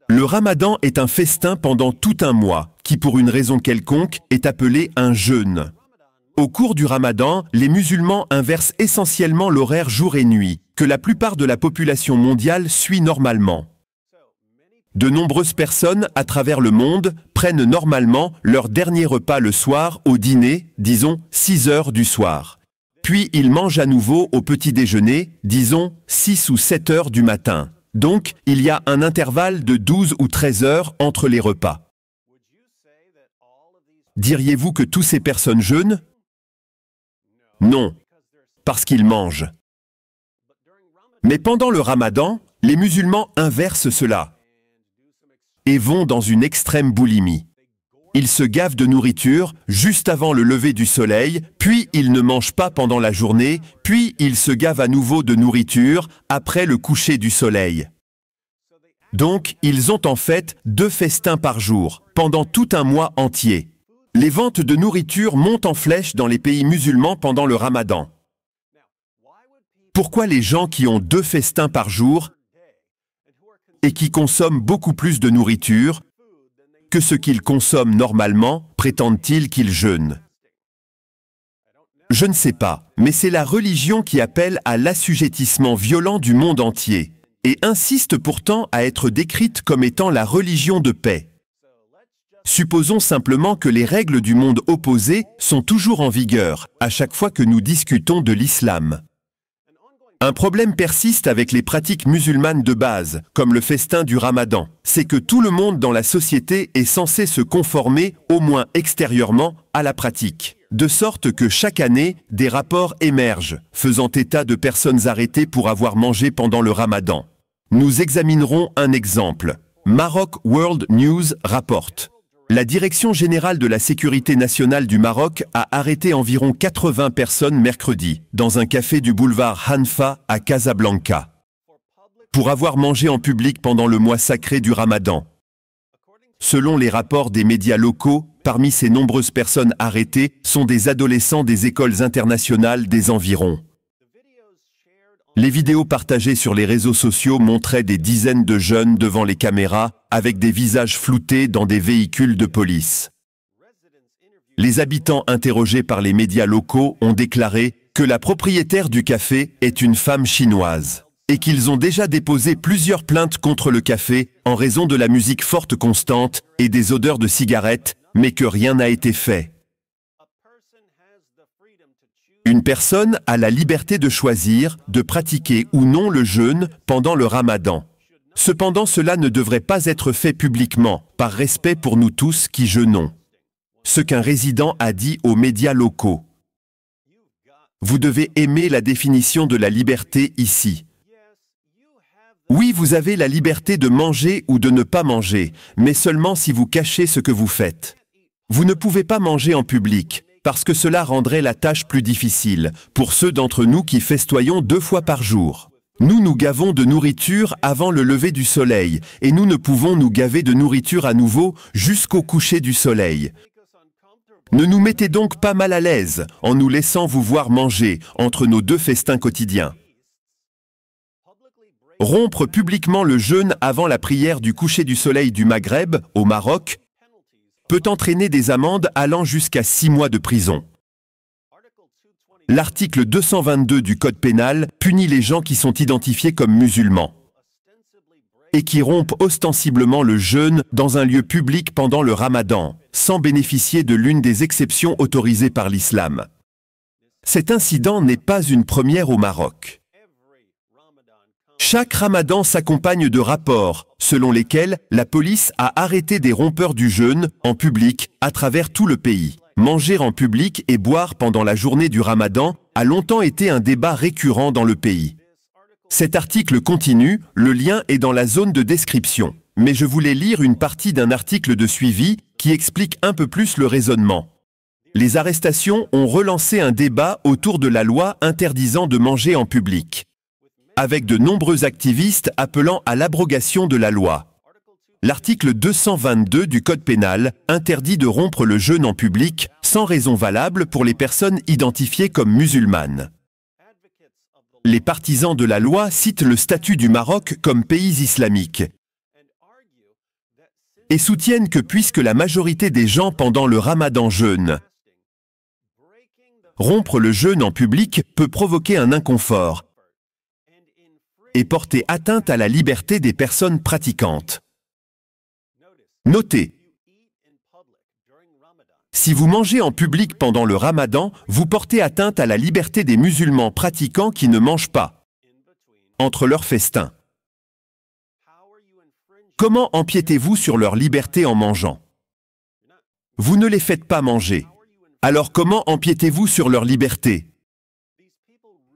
Le ramadan est un festin pendant tout un mois, qui pour une raison quelconque est appelé un jeûne. Au cours du ramadan, les musulmans inversent essentiellement l'horaire jour et nuit, que la plupart de la population mondiale suit normalement. De nombreuses personnes à travers le monde prennent normalement leur dernier repas le soir au dîner, disons 6 heures du soir. Puis ils mangent à nouveau au petit déjeuner, disons 6 ou 7 heures du matin. Donc, il y a un intervalle de 12 ou 13 heures entre les repas. Diriez-vous que toutes ces personnes jeûnent? Non, parce qu'ils mangent. Mais pendant le ramadan, les musulmans inversent cela et vont dans une extrême boulimie. Ils se gavent de nourriture juste avant le lever du soleil, puis ils ne mangent pas pendant la journée, puis ils se gavent à nouveau de nourriture après le coucher du soleil. Donc, ils ont en fait 2 festins par jour, pendant tout un mois entier. Les ventes de nourriture montent en flèche dans les pays musulmans pendant le ramadan. Pourquoi les gens qui ont 2 festins par jour et qui consomment beaucoup plus de nourriture que ce qu'ils consomment normalement, prétendent-ils qu'ils jeûnent? Je ne sais pas, mais c'est la religion qui appelle à l'assujettissement violent du monde entier, et insiste pourtant à être décrite comme étant la religion de paix. Supposons simplement que les règles du monde opposé sont toujours en vigueur, à chaque fois que nous discutons de l'islam. Un problème persiste avec les pratiques musulmanes de base, comme le festin du ramadan. C'est que tout le monde dans la société est censé se conformer, au moins extérieurement, à la pratique. De sorte que chaque année, des rapports émergent, faisant état de personnes arrêtées pour avoir mangé pendant le ramadan. Nous examinerons un exemple. Maroc World News rapporte. La Direction générale de la sécurité nationale du Maroc a arrêté environ 80 personnes mercredi, dans un café du boulevard Hanfa à Casablanca, pour avoir mangé en public pendant le mois sacré du Ramadan. Selon les rapports des médias locaux, parmi ces nombreuses personnes arrêtées sont des adolescents des écoles internationales des environs. Les vidéos partagées sur les réseaux sociaux montraient des dizaines de jeunes devant les caméras avec des visages floutés dans des véhicules de police. Les habitants interrogés par les médias locaux ont déclaré que la propriétaire du café est une femme chinoise et qu'ils ont déjà déposé plusieurs plaintes contre le café en raison de la musique forte constante et des odeurs de cigarettes, mais que rien n'a été fait. Une personne a la liberté de choisir, de pratiquer ou non le jeûne pendant le ramadan. Cependant, cela ne devrait pas être fait publiquement, par respect pour nous tous qui jeûnons. Ce qu'un résident a dit aux médias locaux. Vous devez aimer la définition de la liberté ici. Oui, vous avez la liberté de manger ou de ne pas manger, mais seulement si vous cachez ce que vous faites. Vous ne pouvez pas manger en public, parce que cela rendrait la tâche plus difficile, pour ceux d'entre nous qui festoyons 2 fois par jour. Nous nous gavons de nourriture avant le lever du soleil, et nous ne pouvons nous gaver de nourriture à nouveau jusqu'au coucher du soleil. Ne nous mettez donc pas mal à l'aise en nous laissant vous voir manger entre nos 2 festins quotidiens. Rompre publiquement le jeûne avant la prière du coucher du soleil du Maghreb, au Maroc, peut entraîner des amendes allant jusqu'à 6 mois de prison. L'article 222 du Code pénal punit les gens qui sont identifiés comme musulmans et qui rompent ostensiblement le jeûne dans un lieu public pendant le ramadan, sans bénéficier de l'une des exceptions autorisées par l'islam. Cet incident n'est pas une première au Maroc. Chaque ramadan s'accompagne de rapports, selon lesquels la police a arrêté des rompeurs du jeûne, en public, à travers tout le pays. Manger en public et boire pendant la journée du ramadan a longtemps été un débat récurrent dans le pays. Cet article continue, le lien est dans la zone de description. Mais je voulais lire une partie d'un article de suivi qui explique un peu plus le raisonnement. Les arrestations ont relancé un débat autour de la loi interdisant de manger en public, avec de nombreux activistes appelant à l'abrogation de la loi. L'article 222 du Code pénal interdit de rompre le jeûne en public sans raison valable pour les personnes identifiées comme musulmanes. Les partisans de la loi citent le statut du Maroc comme pays islamique et soutiennent que puisque la majorité des gens pendant le ramadan jeûnent, rompre le jeûne en public peut provoquer un inconfort et porter atteinte à la liberté des personnes pratiquantes. Notez, si vous mangez en public pendant le ramadan, vous portez atteinte à la liberté des musulmans pratiquants qui ne mangent pas entre leurs festins. Comment empiétez-vous sur leur liberté en mangeant? Vous ne les faites pas manger. Alors comment empiétez-vous sur leur liberté?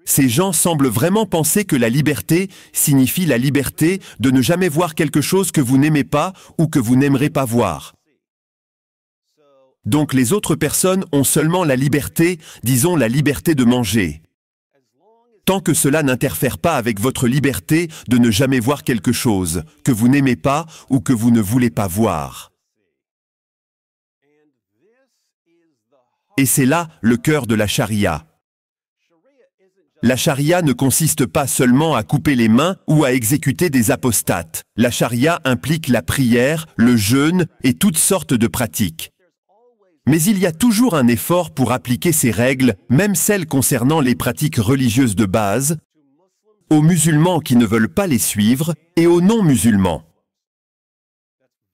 Ces gens semblent vraiment penser que la liberté signifie la liberté de ne jamais voir quelque chose que vous n'aimez pas ou que vous n'aimerez pas voir. Donc les autres personnes ont seulement la liberté, disons la liberté de manger. Tant que cela n'interfère pas avec votre liberté de ne jamais voir quelque chose que vous n'aimez pas ou que vous ne voulez pas voir. Et c'est là le cœur de la charia. La charia ne consiste pas seulement à couper les mains ou à exécuter des apostates. La charia implique la prière, le jeûne et toutes sortes de pratiques. Mais il y a toujours un effort pour appliquer ces règles, même celles concernant les pratiques religieuses de base, aux musulmans qui ne veulent pas les suivre et aux non-musulmans.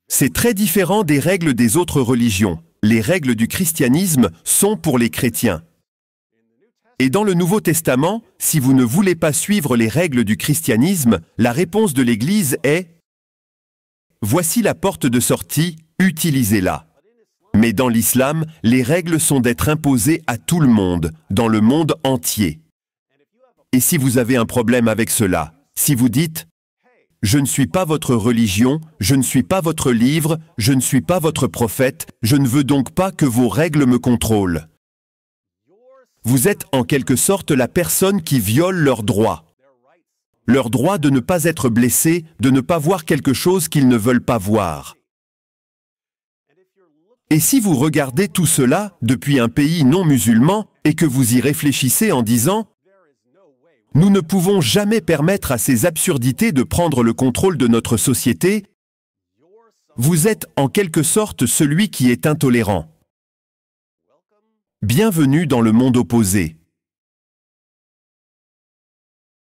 C'est très différent des règles des autres religions. Les règles du christianisme sont pour les chrétiens. Et dans le Nouveau Testament, si vous ne voulez pas suivre les règles du christianisme, la réponse de l'Église est « Voici la porte de sortie, utilisez-la ». Mais dans l'islam, les règles sont d'être imposées à tout le monde, dans le monde entier. Et si vous avez un problème avec cela, si vous dites « Je ne suis pas votre religion, je ne suis pas votre livre, je ne suis pas votre prophète, je ne veux donc pas que vos règles me contrôlent », vous êtes en quelque sorte la personne qui viole leurs droits. Leur droit de ne pas être blessés, de ne pas voir quelque chose qu'ils ne veulent pas voir. Et si vous regardez tout cela depuis un pays non musulman et que vous y réfléchissez en disant « Nous ne pouvons jamais permettre à ces absurdités de prendre le contrôle de notre société », vous êtes en quelque sorte celui qui est intolérant. Bienvenue dans le monde opposé.